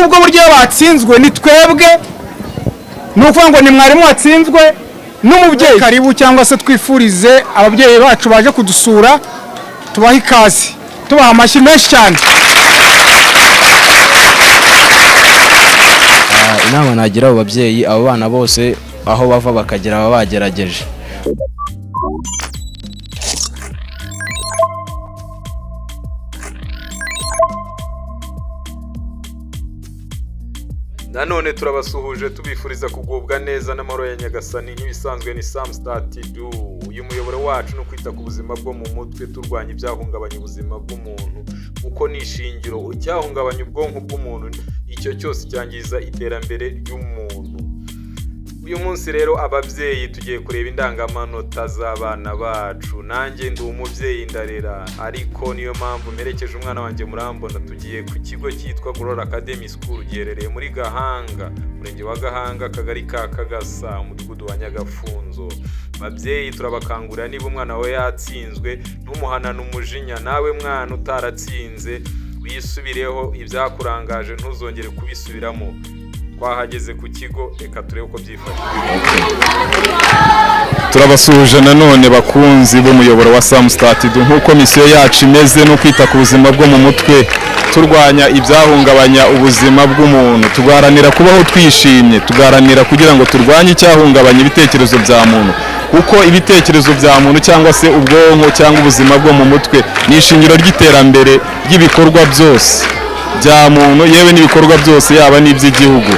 ahubwo buryo batsinzwe ni twebwe, nukuvuga ngo ni mwarimu watsinzwe n'umubyeyi. Karibu cyangwa se twifurize ababyeyi bacu baje kudusura, tubaha ikaze, tubaha amashyi menshi cyane. Inama nagira abo babyeyi, abo bana bose aho bava bakagera baba bagerageje. Nanone turabasuhuje tubifuriza kugubwa neza n'amahoro ya Nyagasani. Nk'ibisanzwe ni Sam Start Do. Uyu muyoboro wacu no kwita ku buzima bwo mu mutwe, turwanya ibyahungabanya ubuzima bw'umuntu, uko nishingiro icyahungabanya ubwonko bw'umuntu, icyo cyose cyangiza iterambere ry'umuntu. Uyu munsi rero ababyeyi tugiye kureba indangamanota z'abana bacu. Nanjye ndi umubyeyi ndarera, ariko niyo mpamvu merekeje umwana wanjye murambona. Tugiye ku kigo cyitwa Glory Academy School giherereye muri Gahanga, murenge wa Gahanga, akagari ka Kagasa, umudugudu wa Nyagafunzo. Babyeyi turabakangurira, niba umwana we yatsinzwe ntumuhanane umujinya. Nawe mwana utaratsinze wisubireho, ibyakurangaje ntuzongere kubisubiramo. Twahageze ku kigo, reka turebe uko byifashe. Turabasuhuje nanone bakunzi b'umuyoboro wa Sam Start Do. Nk'uko misiyo yacu imeze no kwita ku buzima bwo mu mutwe, turwanya ibyahungabanya ubuzima bw'umuntu, tugaharanira kubaho twishimye, tugaharanira kugira ngo turwanye icyahungabanya ibitekerezo bya muntu, kuko ibitekerezo bya muntu cyangwa se ubwonko cyangwa ubuzima bwo mu mutwe ni ishingiro ry'iterambere ry'ibikorwa byose bya muntu, yewe n'ibikorwa byose yaba n'iby'igihugu.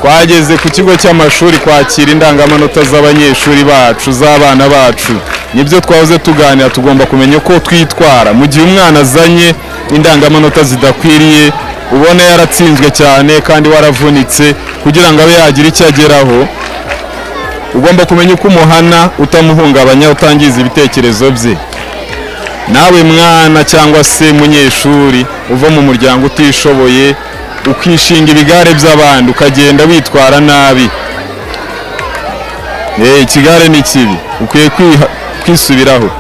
Twageze ku kigo cy'amashuri kwakira indangamanota z'abanyeshuri bacu, z'abana bacu. Nibyo twahoze tuganira, tugomba kumenya uko twitwara mu gihe umwana azanye indangamanota zidakwiriye, ubona yaratsinzwe cyane kandi waravunitse, kugira ngo abe yagira icyo ageraho. Ugomba kumenya uko umuhana utamuhungabanya, utangiza ibitekerezo bye. Nawe mwana cyangwa se munyeshuri uva mu muryango utishoboye, ukishinga ibigare by'abandi, ukagenda witwara nabi, ikigare ni kibi, ukwiye kwisubiraho.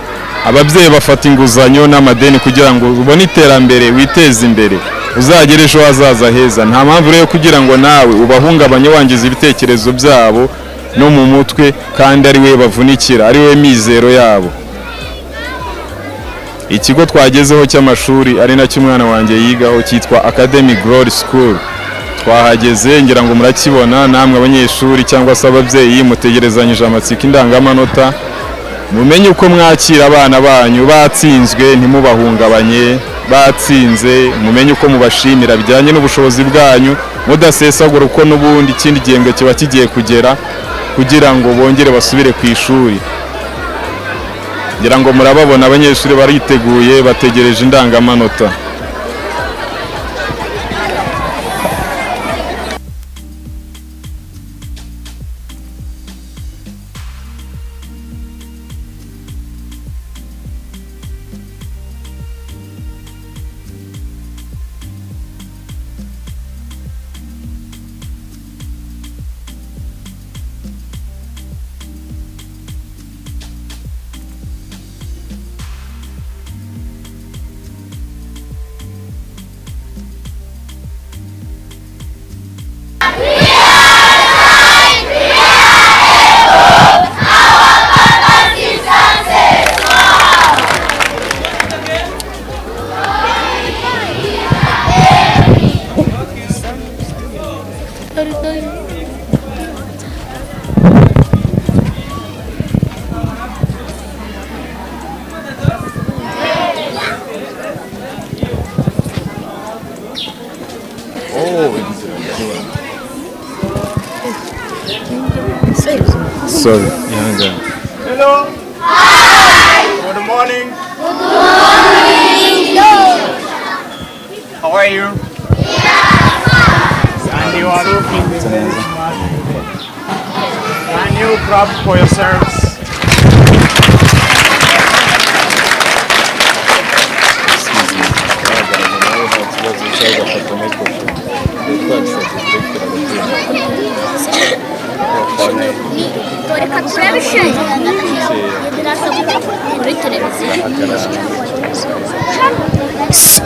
Ababyeyi bafata inguzanyo n'amadeni kugira ngo ubone iterambere, witeze imbere, uzagere ejo hazaza heza. Nta mpamvu rero kugira ngo nawe ubahungabanye wangiza ibitekerezo byabo no mu mutwe, kandi ari we bavunikira, ari we mizero yabo. Ikigo twagezeho cy'amashuri ari nacyo umwana wanjye yigaho cyitwa Academy Glory School. Twahageze, ngira ngo murakibona namwe abanyeshuri cyangwa se ababyeyi, mutegerezanyije amatsiko indangamanota. Mumenye uko mwakira abana banyu batsinzwe, ntimubahungabanye. Batsinze mumenye uko mubashimira bijyanye n'ubushobozi bwanyu, mudasesagura uko n'ubundi ikindi gihembwe kiba kigiye kugera, kugira ngo bongere basubire ku ishuri. Ngira ngo murababona abanyeshuri bariteguye, bategereje indangamanota. Sorry. Hello. Hi. Good morning. Good morning. How are you? And you are looking very smart. Can you clap for yourselves?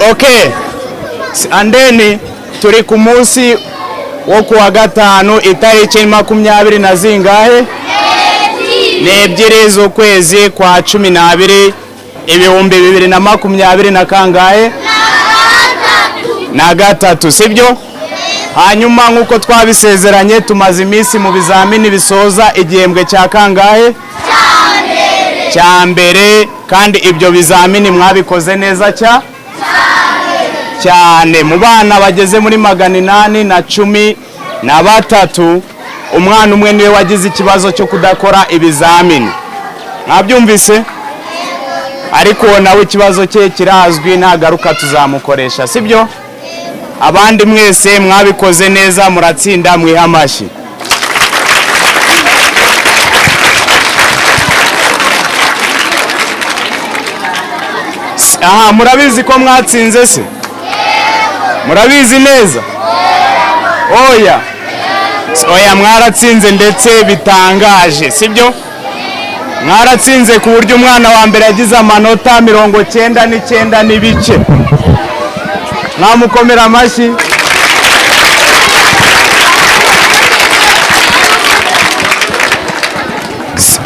Okay, and then turi ku munsi wo kuwa gatanu itariki 20 na zingahe? N'ebyiri z'ukwezi kwa 12 ibihumbi 2020 na kangahe? Na gatatu, sibyo? Hanyuma nk'uko twabisezeranye tumaze iminsi mu bizamini bisoza igihembwe cya kangahe? Cya mbere, kandi ibyo bizamini mwabikoze neza cyane. Mu bana bageze muri 813 umwana umwe niwe wagize ikibazo cyo kudakora ibizamini. Mwabyumvise? Ariko nawe ikibazo cye kirazwi, nagaruka tuzamukoresha, sibyo? Abandi mwese mwabikoze neza, muratsinda, mwiha amashyi. Aha, murabizi ko mwatsinze se? Murabizi neza? Oya, mwaratsinze ndetse bitangaje, sibyo? Mwaratsinze ku buryo umwana wa mbere yagize amanota 99 n'ibice. Mwamukomera amashyi.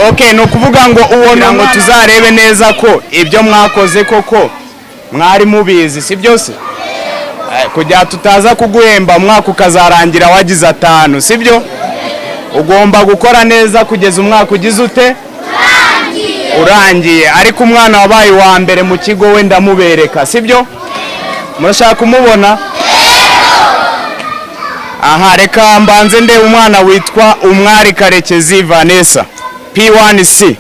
Okay, no kuvuga ngo ubona ngo tuzarebe neza ko ibyo mwakoze koko mwari mubizi, si byose? Kujya tutaza kuguhemba umwaka ukazarangira wagize 5, si byo? Ugomba gukora neza kugeza umwaka ugize ute? Urangiye. Ariko umwana wabaye wa mbere mu kigo we ndamubereka, si byo? Murashaka kumubona? Aha, reka mbanze nde umwana witwa Umwari Karekezi Vanessa P1C.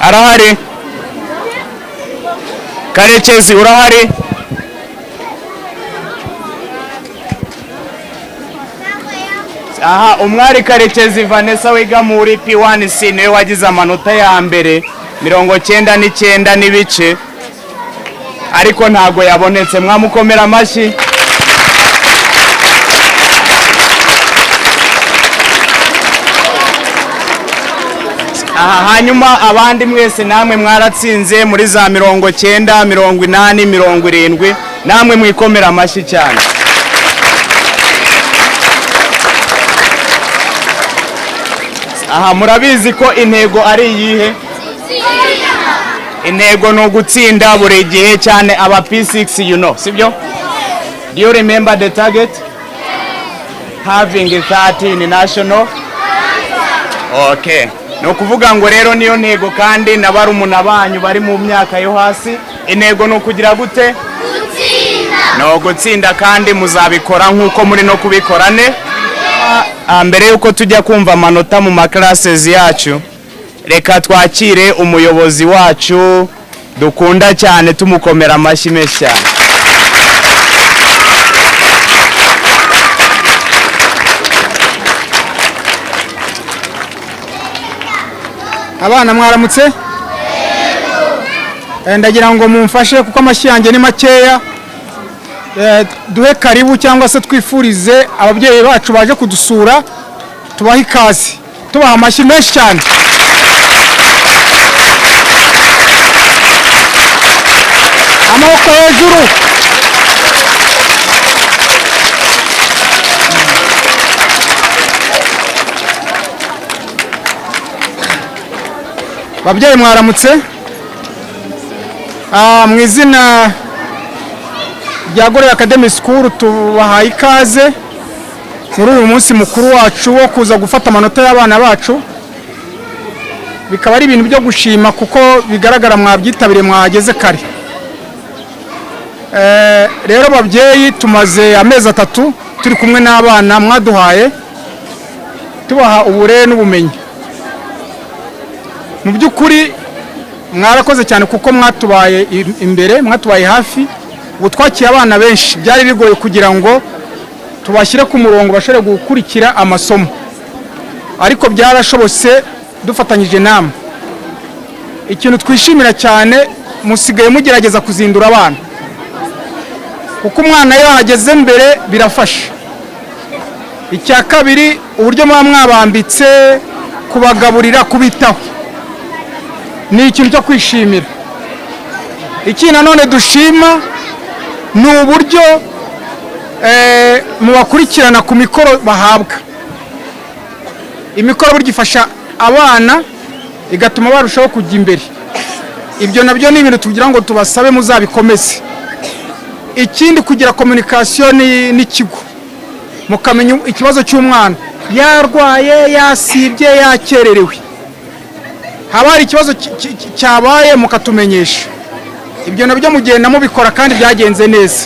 Arahari? Karekezi urahari? Aha, Umwari Karekezi Vanessa wiga muri P1C niwe wagize amanota ya mbere 99 n'ibice, ariko ntago yabonetse. Mwamukomera amashyi. Aha, hanyuma abandi mwese namwe mwaratsinze muri za 90, 80, 70, namwe mwikomera amashyi cyane. Aha, murabizi ko intego ari iyihe? Intego no gutsinda buri gihe, cyane aba P6 you know, sibyo? Do you remember the target? Having 13 national. Okay. No kuvuga ngo rero niyo ntego, kandi nabarumuna banyu bari mu myaka yo hasi, intego no kugira gute? Gutsinda. No gutsinda, kandi muzabikora nkuko muri no kubikorane. Mbere yuko tujya kumva amanota mu classes yacu, reka twakire umuyobozi wacu dukunda cyane, tumukomera amashyi menshi cyane. Abana mwaramutse? Ndagira ngo mumfashe kuko amashyi yanjye ni makeya. Duhe karibu cyangwa se twifurize ababyeyi bacu baje kudusura, tubaha ikaze, tubaha amashyi menshi cyane. Amaboko hejuru. Babyeyi mwaramutse? Mu izina rya Gorilla Academy School tubahaye ikaze muri uyu munsi mukuru wacu wo kuza gufata amanota y'abana bacu. Bikaba ari ibintu byo gushima kuko bigaragara mwabyitabiriye, mwageze kare. Rero babyeyi, tumaze amezi 3 turi kumwe n'abana mwaduhaye, tubaha uburere n'ubumenyi. Mu by'ukuri mwarakoze cyane kuko mwatubaye imbere, mwatubaye hafi. Ubu twakiye abana benshi, byari bigoye kugira ngo tubashyire ku murongo bashobore gukurikira amasomo, ariko byarashobotse dufatanyije namwe. Ikintu twishimira cyane, musigaye mugerageza kuzindura abana, kuko umwana iyo ahageze mbere birafasha. Icya kabiri, uburyo mwabambitse, kubagaburira, kubitaho, ni ikintu cyo kwishimira. Iki nanone dushima ni uburyo mubakurikirana ku mikoro bahabwa. Imikoro burya ifasha abana igatuma barushaho kujya imbere. Ibyo nabyo ni ibintu tugira ngo tubasabe muzabikomeze. Ikindi kugira communication n'ikigo, mukamenya ikibazo cy'umwana, yarwaye, yasibye, yakererewe, haba hari ikibazo cyabaye mukatumenyesha. Ibyo nabyo mugenda mubikora kandi byagenze neza.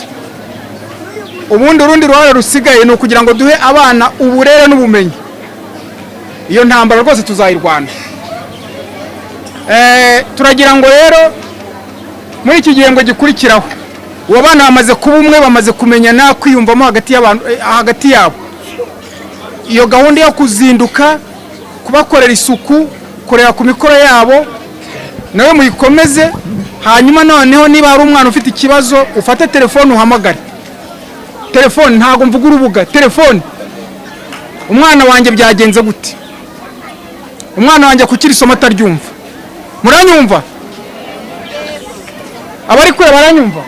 Ubundi urundi ruhare rusigaye ni ukugira ngo duhe abana uburere n'ubumenyi. Iyo ntambara rwose tuzayirwana. Turagira ngo rero muri iki gihe ngo gikurikiraho uwo bana bamaze kuba umwe, bamaze kumenyana, kwiyumvamo hagati yabo. Iyo gahunda yo kuzinduka, kubakorera isuku, kureba ku mikoro yabo, nawe muyikomeze. Hanyuma noneho niba hari umwana ufite ikibazo, ufate telefone uhamagare. Telefone ntago mvuga urubuga, telefone. Umwana wanjye byagenze gute? Umwana wanjye kukiri isomo ataryumva. Muranyumva? Abari kure baranyumva?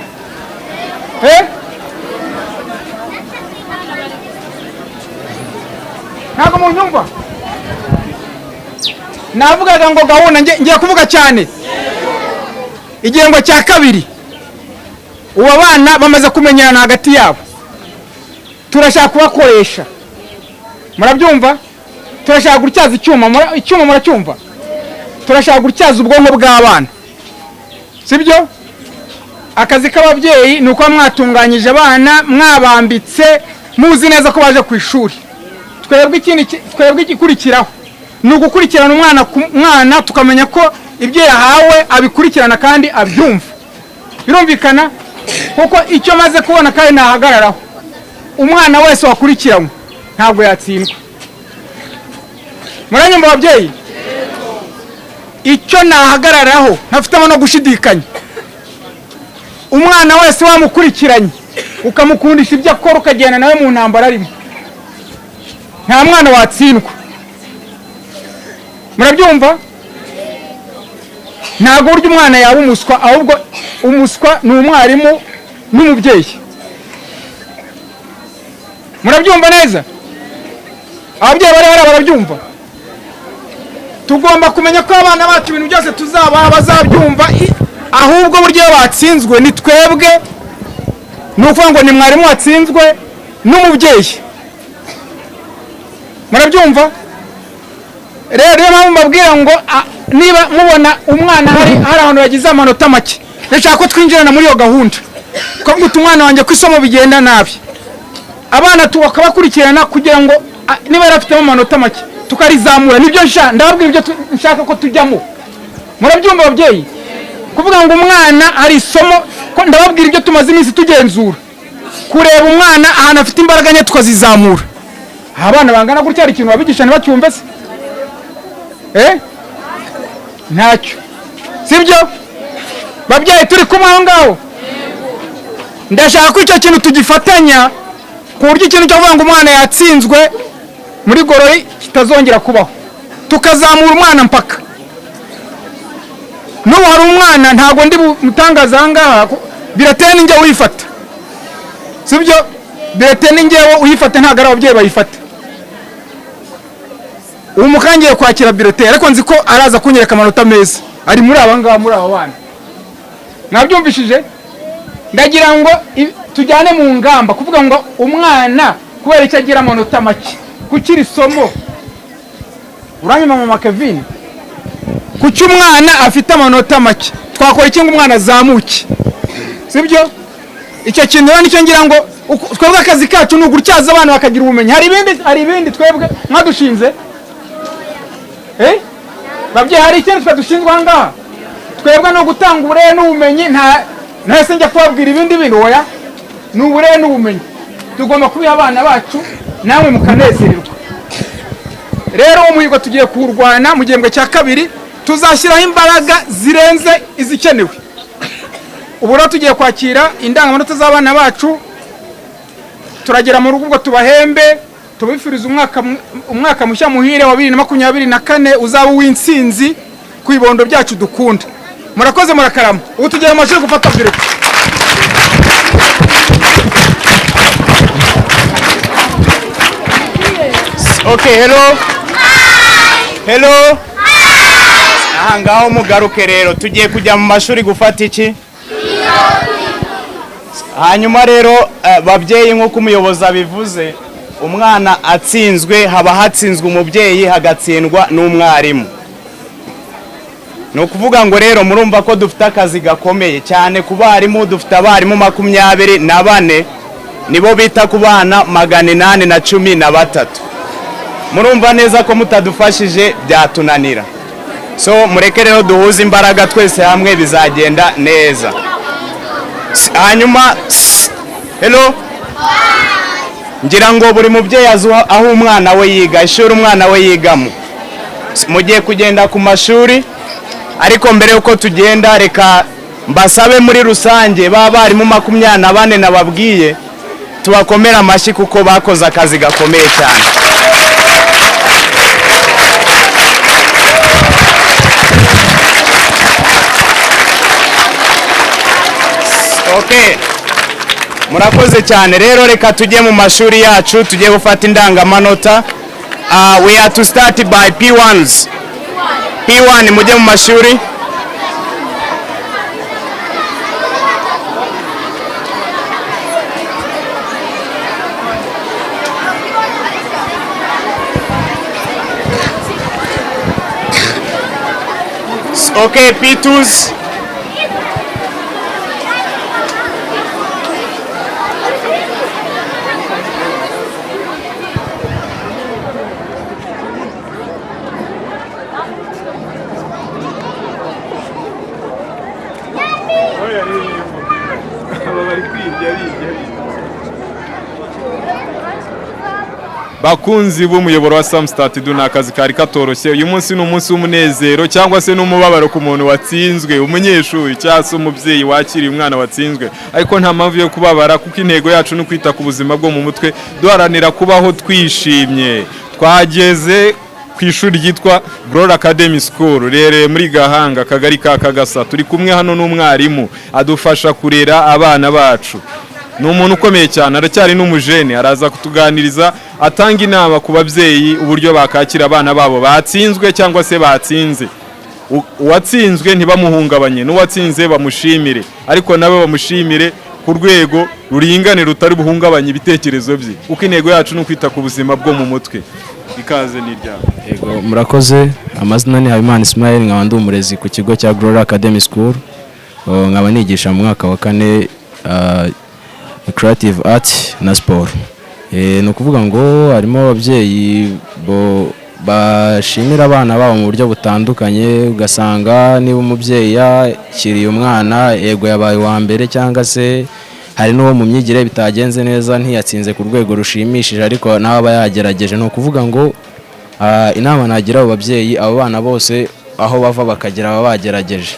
Ntago munyumva? Navugaga ngo gahunda ngiye kuvuga cyane. Igihengo cya kabiri, uwo bana bamaze kumenyana hagati yabo, turashaka kubakoresha. Murabyumva? Turashaka gutyaza icyuma muracyumva? Turashaka gutyaza ubwonko bw'abana. Sibyo? Akazi k'ababyeyi nuko mwatunganyije abana, mwabambitse, muzi neza ko baje ku ishuri. Twebwe igikurikiraho ni ugukurikirana umwana tukamenya ko ibyo yahawe abikurikirana kandi abyumva. Birumvikana? Kuko icyo maze kubona kandi nahagararaho, umwana wese wakurikiranwe ntabwo yatsindwa. Muranyumva babyeyi? Icyo nahagararaho ntafitemo no gushidikanya, umwana wese wamukurikiranye ukamukundisha ibyo akora, ukagenda nawe mu ntambara arimo, nta mwana watsindwa. Murabyumva? Ntabwo burya umwana yaba umuswa, ahubwo umuswa ni umwarimu n'umubyeyi. Murabyumva neza? Ababyeyi bari hariya barabyumva? Tugomba kumenya ko abana bacu ibintu byose tuzabaha bazabyumva, ahubwo buryo batsinzwe ni twebwe. Ni ukuvuga ngo ni mwarimu watsinzwe n'umubyeyi. Murabyumva? Rero niyo mpamvu mbabwira ngo niba mubona umwana hari ahantu yagize amanota make, ndashaka ko twinjirana muri iyo gahunda. Kuko umwana wanjye ku isomo bigenda nabi, abana tukabakurikirana kugira ngo niba yarafitemo amanota make tukarizamura. Nibyo ndababwira ibyo nshaka ko tujyamo. Murabyumva babyeyi? Kuvuga ngo umwana hari isomo, ko ndababwira ibyo tumaze iminsi tugenzura, kureba umwana ahantu afite imbaraga nke tukazizamura. Abana bangana gutya hari ikintu babigisha ntibacyumve se? Ntacyo. Sibyo? Babyeyi turi kumwe aho ngaho? Ndashaka ko icyo kintu tugifatanya, ku buryo ikintu cyo kuvuga ngo umwana yatsinzwe muri gorori kitazongera kubaho, tukazamura umwana mpaka. N'ubu hari umwana ntago ndi mutangaza aha ngaha, birateye n'injye uyifata. Sibyo? Birateye n'injyewe uyifata, ntago ari ababyeyi bayifata. Ubu mukangiye kwakira birateye, ariko nzi ko araza kunyereka amanota meza. Ari muri aba ngaba, muri aba bana. Nabyumvishije? Ndagira ngo tujyane mu ngamba kuvuga ngo umwana kubera icyo agira amanota make, kukiri isomo. Uranyuma mu Kevin? Kuki umwana afite amanota make, twakora iki ngo umwana azamuke? Sibyo? Icyo kintu rero nicyo ngira ngo twebwe akazi kacu ni ugutyaza abana bakagira ubumenyi. Hari ibindi twebwe mwadushinze? Babyeyi hari ikintu twe dushinzwe aha ngaha? Twebwe no gutanga uburere n'ubumenyi, ntese njya kubabwira ibindi bintu. Oya, ni uburere n'ubumenyi tugomba kubiha abana bacu, namwe mukanezererwa. Rero uwo muhigo tugiye kuwurwana mu gihembwe cya kabiri, tuzashyiraho imbaraga zirenze izikenewe. Ubu rero tugiye kwakira indangamanota z'abana bacu, turagera mu rugo ubwo tubahembe, tubifuriza umwaka mushya muhire wa 2024 uzaba uw'intsinzi ku ibondo byacu dukunda. Murakoze, murakarama. Ubu tugera mu mashuri gufata bireti. Okay, hello. Hello. Aha ngaho mugaruke rero tugiye kujya mu mashuri gufata iki? Hanyuma rero babyeyi nk'uko umuyobozi abivuze, umwana atsinzwe haba hatsinzwe umubyeyi hagatsindwa n'umwarimu. Ni ukuvuga ngo rero murumva ko dufite akazi gakomeye cyane ku barimu. Dufite abarimu 24 nibo bita ku bana 813. Murumva neza ko mutadufashije byatunanira. So mureke rero duhuze imbaraga twese hamwe bizagenda neza. Hanyuma hello, ngira ngo buri mubyeyi aho umwana we yiga, ishuri umwana we yigamo. Mugiye kugenda ku mashuri, ariko mbere yuko tugenda reka mbasabe muri rusange barimu 24 nababwiye tubakomera amashyi kuko bakoze akazi gakomeye cyane. Okay, murakoze cyane. Rero reka tujye mu mashuri yacu, tujye gufata indangamanota. We are to start by P1s. P1 mujye mu mashuri. Okay, P2s. Bakunzi b'umuyoboro wa Samstat du nakazi kari katoroshye. Uyu munsi ni umunsi w'umunezero cyangwa se n'umubabaro ku muntu watsinzwe, umunyeshuri cyangwa se umubyeyi wakiriye umwana watsinzwe. Ariko nta mpamvu yo kubabara kuko intego yacu ni kwita ku buzima bwo mu mutwe, duharanira kubaho twishimye. Twageze ku ishuri ryitwa Glory Academy School rere muri Gahanga, Kagari ka Kagasa. Turi kumwe hano n'umwarimu adufasha kurera abana bacu. Ni umuntu ukomeye cyane, aracyari n'umujene, araza kutuganiriza atanga inama ku babyeyi uburyo bakakira abana babo batsinzwe cyangwa se batsinze. Uwatsinzwe ntibamuhungabanye, n'uwatsinze bamushimire, ariko nawe bamushimire ku rwego ruringane rutari buhungabanye ibitekerezo bye, uko intego yacu ni kwita ku buzima bwo mu mutwe. Ikaze ni rya. Yego, murakoze. Amazina ni Habimana Ismail, nkaba ndi umurezi ku kigo cya Glory Academy School. Nkaba nigisha mu mwaka wa 4 creative art na sport. Ni ukuvuga ngo harimo ababyeyi bashimira abana babo mu buryo butandukanye. Ugasanga niba umubyeyi yakiriye umwana yego yabaye wa mbere, cyangwa se hari n'uwo mu myigire bitagenze neza ntiyatsinze ku rwego rushimishije, ariko nawe aba yagerageje. Ni ukuvuga ngo inama nagira abo babyeyi, abo bana bose aho bava bakagera baba bagerageje.